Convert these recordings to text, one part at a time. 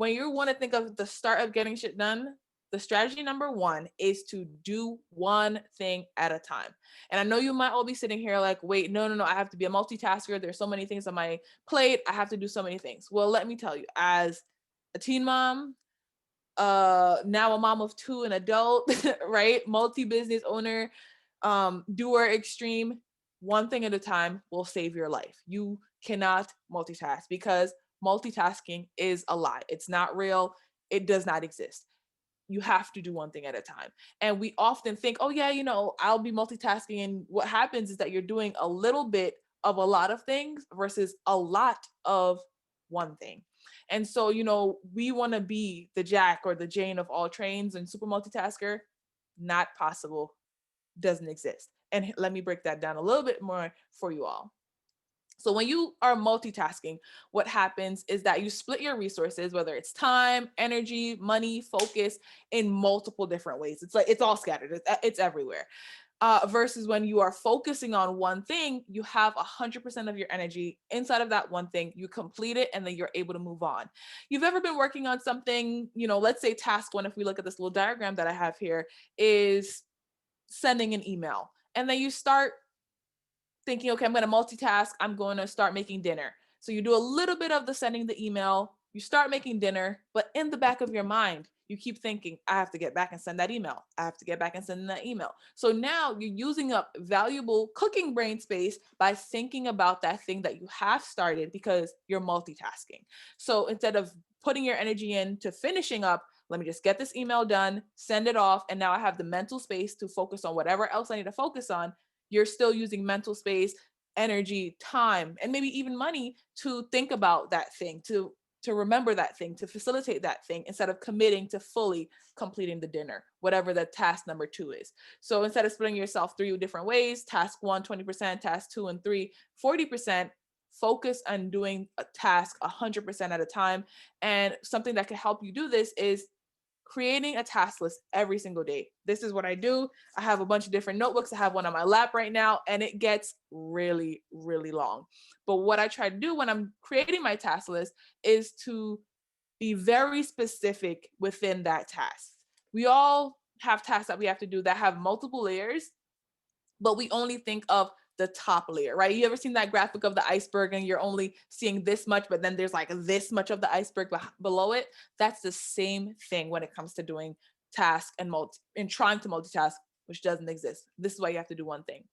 when you want to think of the start of getting shit done, the strategy number one is to do one thing at a time. And I know you might all be sitting here like, wait, no, I have to be a multitasker. There's so many things on my plate. I have to do so many things. Well, let me tell you, as a teen mom, now a mom of two, an adult, right? Multi-business owner, doer extreme, one thing at a time will save your life. You cannot multitask because multitasking is a lie. It's not real. It does not exist. You have to do one thing at a time. And we often think, oh yeah, I'll be multitasking. And what happens is that you're doing a little bit of a lot of things versus a lot of one thing. And so, we want to be the Jack or the Jane of all trains and super multitasker. Not possible. Doesn't exist. And let me break that down a little bit more for you all. So when you are multitasking, what happens is that you split your resources, whether it's time, energy, money, focus, in multiple different ways. It's like it's all scattered. It's everywhere. Versus when you are focusing on one thing, you have 100% of your energy inside of that one thing. You complete it, and then you're able to move on. You've ever been working on something, let's say task one, if we look at this little diagram that I have here, is sending an email. And then you start thinking, okay, I'm going to multitask. I'm going to start making dinner. So you do a little bit of the sending the email, you start making dinner, but in the back of your mind, you keep thinking, I have to get back and send that email. I have to get back and send that email. So now you're using up valuable cooking brain space by thinking about that thing that you have started because you're multitasking. So instead of putting your energy into finishing up, let me just get this email done, send it off, and now I have the mental space to focus on whatever else I need to focus on. You're still using mental space, energy, time, and maybe even money to think about that thing, to remember that thing, to facilitate that thing, instead of committing to fully completing the dinner, whatever the task number 2 is. So instead of splitting yourself 3 different ways, task 1, 20%, task 2 and 3, 40%, focus on doing a task 100% at a time. And something that can help you do this is creating a task list every single day. This is what I do. I have a bunch of different notebooks. I have one on my lap right now, and it gets really, really long. But what I try to do when I'm creating my task list is to be very specific within that task. We all have tasks that we have to do that have multiple layers, but we only think of the top layer, right? You ever seen that graphic of the iceberg and you're only seeing this much, but then there's like this much of the iceberg below it? That's the same thing when it comes to doing task and trying to multitask, which doesn't exist. This is why you have to do one thing.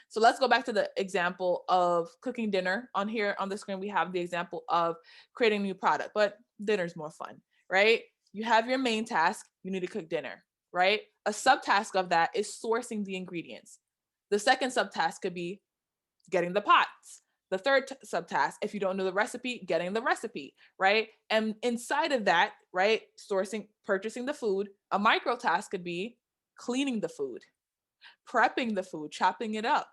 So let's go back to the example of cooking dinner. On here on the screen, we have the example of creating a new product, but dinner's more fun, right? You have your main task, you need to cook dinner, right? A subtask of that is sourcing the ingredients. The second subtask could be getting the pots. The third subtask, if you don't know the recipe, getting the recipe, right? And inside of that, right, purchasing the food, a micro task could be cleaning the food, prepping the food, chopping it up,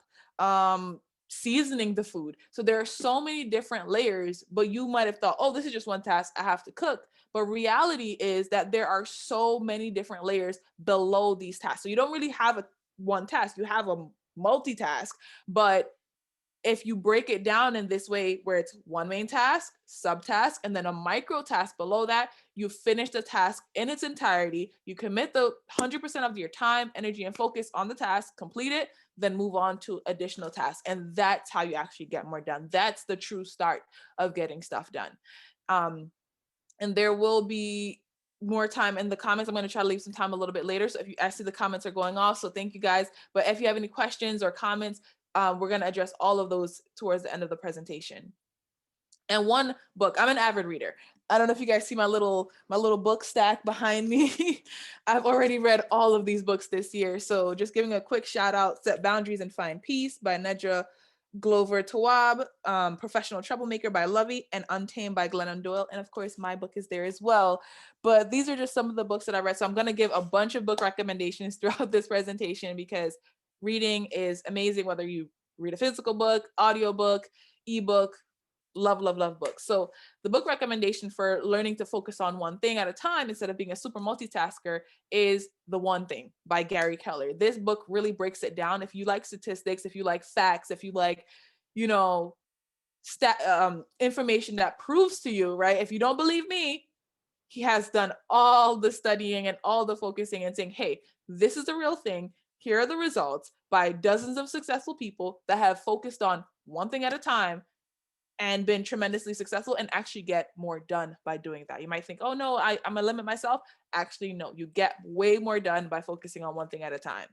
seasoning the food. So there are so many different layers, but you might have thought, oh, this is just one task, I have to cook. But reality is that there are so many different layers below these tasks. So you don't really have one task, you have a multitask. But if you break it down in this way, where it's one main task, subtask, and then a micro task below that, you finish the task in its entirety. You commit the 100% of your time, energy, and focus on the task, complete it, then move on to additional tasks. And that's how you actually get more done. That's the true start of getting stuff done. And there will be more time in the comments. I'm going to try to leave some time a little bit later. So I see the comments are going off. So thank you guys. But if you have any questions or comments, we're going to address all of those towards the end of the presentation. And one book, I'm an avid reader. I don't know if you guys see my little book stack behind me. I've already read all of these books this year. So just giving a quick shout out, Set Boundaries and Find Peace by Nedra Glover Tawwab, Professional Troublemaker by Lovey, and Untamed by Glennon Doyle. And of course, my book is there as well. But these are just some of the books that I read. So I'm going to give a bunch of book recommendations throughout this presentation because reading is amazing, whether you read a physical book, audiobook, ebook. Love, love, love books. So the book recommendation for learning to focus on one thing at a time instead of being a super multitasker is The One Thing by Gary Keller. This book really breaks it down. If you like statistics, if you like facts, if you like, information that proves to you, right? If you don't believe me, he has done all the studying and all the focusing and saying, hey, this is the real thing. Here are the results by dozens of successful people that have focused on one thing at a time and been tremendously successful and actually get more done by doing that. You might think, oh no, I'm gonna limit myself. Actually, no, you get way more done by focusing on one thing at a time.